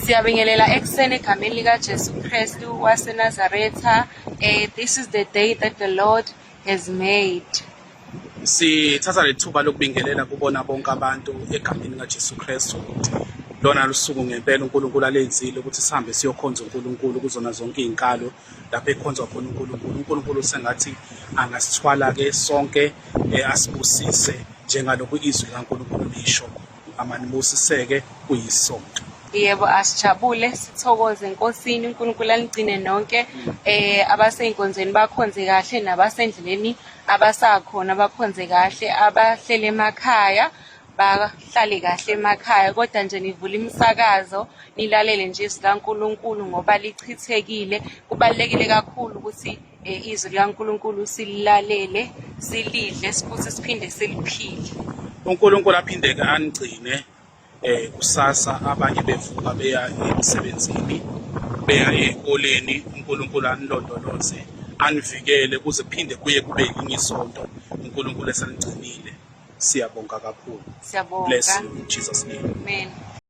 Siyabingelela ekuseni egameni likaJesu Kristu waseNazaretha. This is the day that the Lord has made. Sithatha lethuba lokubingelela kubona bonke abantu egameni likaJesu Kristu. Lona lusuku ngempela uNkulunkulu alenzile ukuthi sihambe siyokhonza uNkulunkulu kuzona zonke izinkalo lapho ekhonzwa khona uNkulunkulu. uNkulunkulu sengathi angasithwala ke sonke asibusise njengalokhu izwi laNkulunkulu lisho. Amanibusiseke kuyisonke. Yebo, asijabule sithokoze enkosini uNkulunkulu aligcine nonke abaseyinkonzweni bakhonze kahle nabasendleleni abasakhona bakhonze kahle abahlele emakhaya bahlale kahle emakhaya kodwa nje nivule imisakazo nilalele nje izwi laNkulunkulu ngoba lichithekile. Kubalekile kakhulu ukuthi izwi laNkulunkulu sililalele silidle futhi siphinde siliphile. uNkulunkulu aphinde ke anigcine kusasa abanye bevuka beya emsebenzini beya ezikoleni. uNkulunkulu anilondoloze anivikele kuze kuphinde kuye kube yinye isonto uNkulunkulu esanigcinile. Siyabonga kakhulu. Siyabonga. Bless you in Jesus name. Amen.